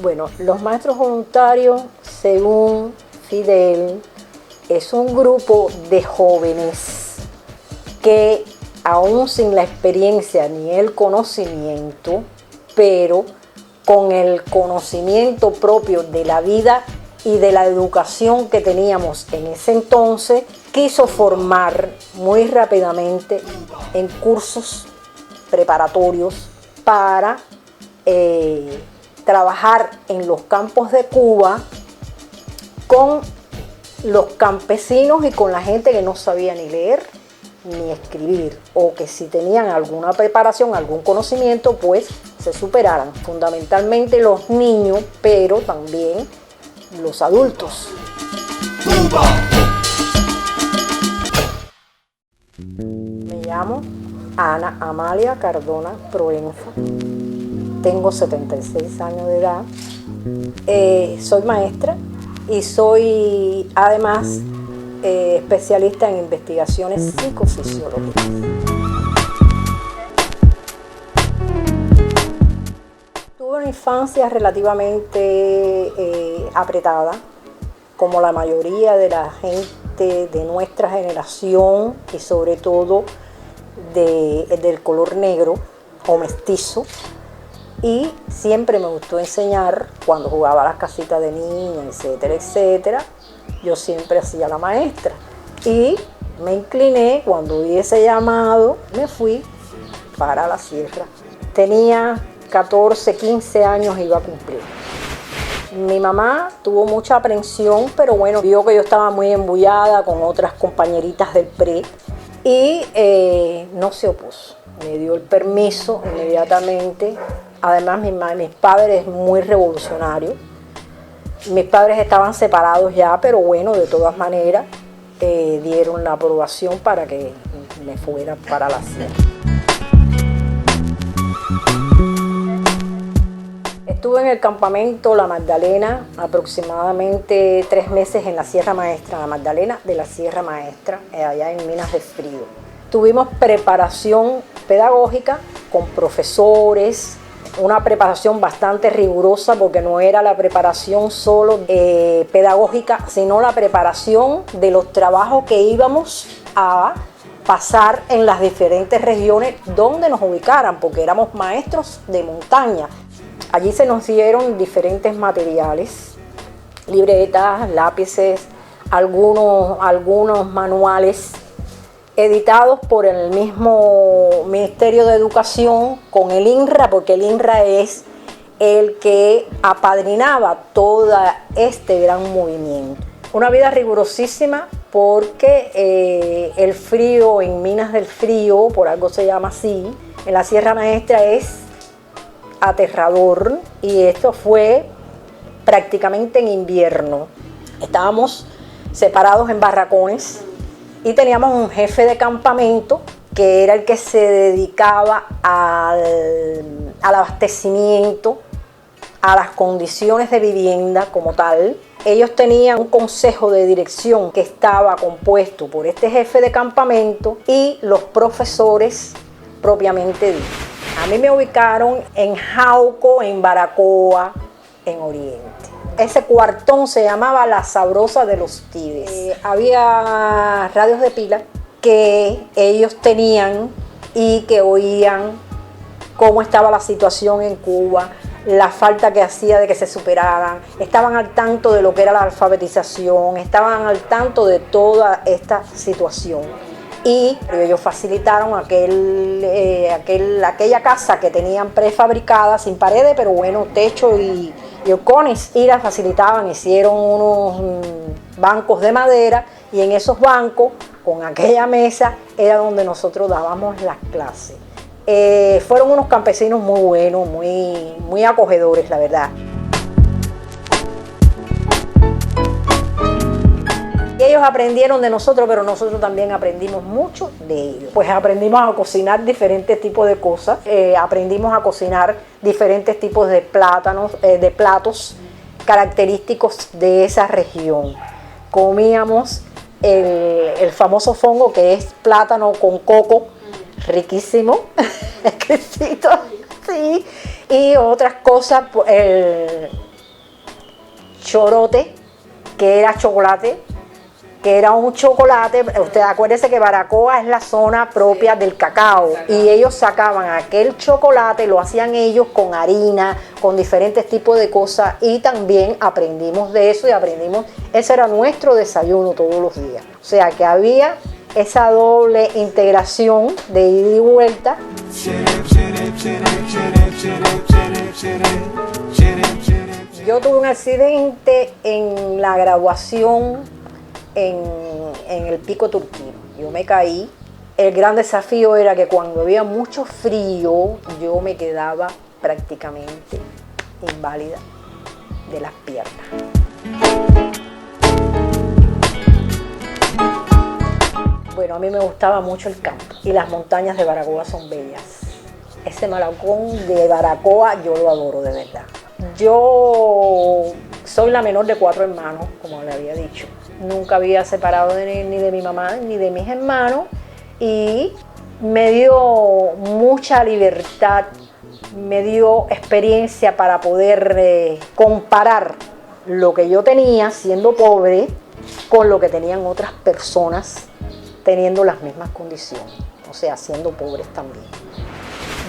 Bueno, los maestros voluntarios, según Fidel, es un grupo de jóvenes que aún sin la experiencia ni el conocimiento, pero con el conocimiento propio de la vida y de la educación que teníamos en ese entonces, quiso formar muy rápidamente en cursos preparatorios para trabajar en los campos de Cuba con los campesinos y con la gente que no sabía ni leer ni escribir, o que si tenían alguna preparación, algún conocimiento, pues se superaran. Fundamentalmente los niños, pero también los adultos. ¡Cuba! Me llamo Ana Amalia Cardona Proenza. Tengo 76 años de edad. Soy maestra y soy además especialista en investigaciones psicofisiológicas. Tuve una infancia relativamente apretada, como la mayoría de la gente de nuestra generación y sobre todo del color negro o mestizo. Y siempre me gustó enseñar cuando jugaba a las casitas de niños, etcétera, etcétera. Yo siempre hacía la maestra y me incliné cuando vi ese llamado, me fui para la sierra. Tenía 14, 15 años, iba a cumplir. Mi mamá tuvo mucha aprensión, pero bueno, vio que yo estaba muy embullada con otras compañeritas del pre y no se opuso. Me dio el permiso inmediatamente. Además, mis padres muy revolucionarios. Mis padres estaban separados ya, pero bueno, de todas maneras, dieron la aprobación para que me fuera para la sierra. Estuve en el campamento La Magdalena aproximadamente 3 meses en la Sierra Maestra, La Magdalena de la Sierra Maestra, allá en Minas del Frío. Tuvimos preparación pedagógica con profesores, una preparación bastante rigurosa porque no era la preparación solo pedagógica, sino la preparación de los trabajos que íbamos a pasar en las diferentes regiones donde nos ubicaran, porque éramos maestros de montaña. Allí se nos dieron diferentes materiales, libretas, lápices, algunos manuales editados por el mismo Ministerio de Educación con el INRA, porque el INRA es el que apadrinaba todo este gran movimiento. Una vida rigurosísima porque el frío en Minas del Frío, por algo se llama así, en la Sierra Maestra es aterrador, y esto fue prácticamente en invierno. Estábamos separados en barracones y teníamos un jefe de campamento que era el que se dedicaba al abastecimiento, a las condiciones de vivienda como tal. Ellos tenían un consejo de dirección que estaba compuesto por este jefe de campamento y los profesores propiamente dichos. A mí me ubicaron en Jauco, en Baracoa, en Oriente. Ese cuartón se llamaba La Sabrosa de los Tibes. Había radios de pila que ellos tenían y que oían cómo estaba la situación en Cuba, la falta que hacía de que se superaran. Estaban al tanto de lo que era la alfabetización, estaban al tanto de toda esta situación. Y ellos facilitaron aquella casa que tenían prefabricada, sin paredes, pero bueno, techo y horcones, y la facilitaban. Hicieron unos bancos de madera y en esos bancos, con aquella mesa, era donde nosotros dábamos las clases. Fueron unos campesinos muy buenos, muy acogedores, la verdad. Ellos aprendieron de nosotros, pero nosotros también aprendimos mucho de ellos. Pues aprendimos a cocinar diferentes tipos de cosas, aprendimos a cocinar diferentes tipos de platos característicos de esa región. Comíamos el famoso fongo, que es plátano con coco, riquísimo, exquisito, sí, y otras cosas, chorote, que era chocolate, que era un chocolate. Usted acuérdese que Baracoa es la zona propia del cacao y ellos sacaban aquel chocolate, lo hacían ellos con harina, con diferentes tipos de cosas, y también aprendimos de eso y ese era nuestro desayuno todos los días. O sea que había esa doble integración de ida y vuelta. Yo tuve un accidente en la graduación en el Pico Turquino. Yo me caí. El gran desafío era que cuando había mucho frío, yo me quedaba prácticamente inválida de las piernas. Bueno, a mí me gustaba mucho el campo y las montañas de Baracoa son bellas. Ese malecón de Baracoa yo lo adoro de verdad. Yo soy la menor de 4 hermanos, como le había dicho. Nunca había separado ni de mi mamá ni de mis hermanos y me dio mucha libertad, me dio experiencia para poder comparar lo que yo tenía siendo pobre con lo que tenían otras personas teniendo las mismas condiciones, o sea, siendo pobres también.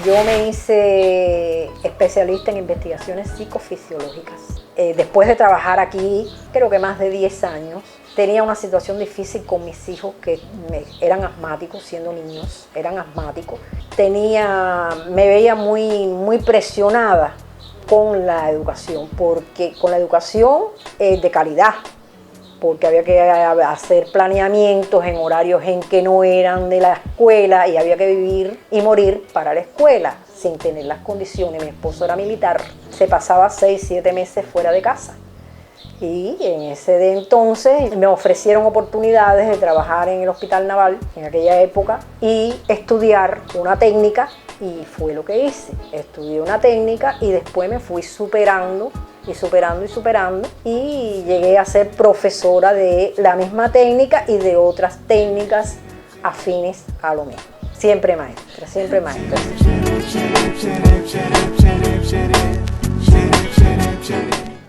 Yo me hice especialista en investigaciones psicofisiológicas. Después de trabajar aquí, creo que más de 10 años, tenía una situación difícil con mis hijos que eran asmáticos, siendo niños, eran asmáticos. Me veía muy presionada con la educación, porque con la educación de calidad, porque había que hacer planeamientos en horarios en que no eran de la escuela y había que vivir y morir para la escuela sin tener las condiciones. Mi esposo era militar, se pasaba 6-7 meses fuera de casa. Y en ese de entonces me ofrecieron oportunidades de trabajar en el Hospital Naval en aquella época y estudiar una técnica, y fue lo que hice. Estudié una técnica y después me fui superando y llegué a ser profesora de la misma técnica y de otras técnicas afines a lo mismo. Siempre maestra, siempre maestra.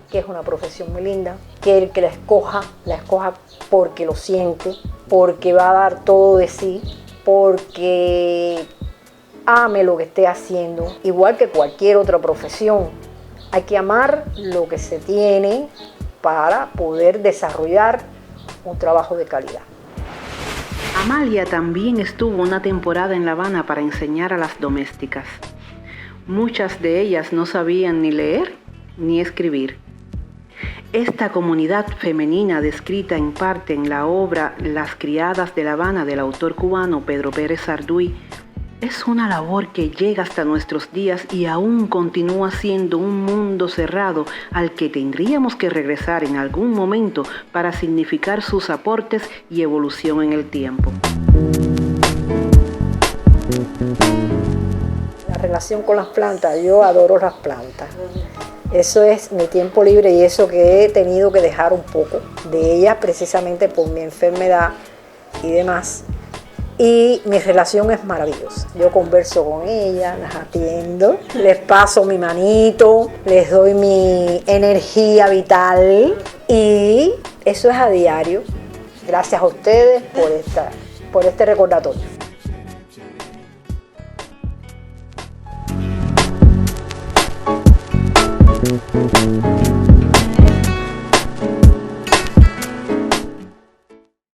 Que es una profesión muy linda, que el que la escoja porque lo siente, porque va a dar todo de sí, porque ame lo que esté haciendo, igual que cualquier otra profesión. Hay que amar lo que se tiene para poder desarrollar un trabajo de calidad. Amalia también estuvo una temporada en La Habana para enseñar a las domésticas. Muchas de ellas no sabían ni leer ni escribir. Esta comunidad femenina, descrita en parte en la obra Las criadas de La Habana del autor cubano Pedro Pérez Arduy, es una labor que llega hasta nuestros días y aún continúa siendo un mundo cerrado al que tendríamos que regresar en algún momento para significar sus aportes y evolución en el tiempo. La relación con las plantas, yo adoro las plantas. Eso es mi tiempo libre y eso que he tenido que dejar un poco de ellas precisamente por mi enfermedad y demás. Y mi relación es maravillosa. Yo converso con ellas, las atiendo, les paso mi manito, les doy mi energía vital y eso es a diario. Gracias a ustedes por este recordatorio.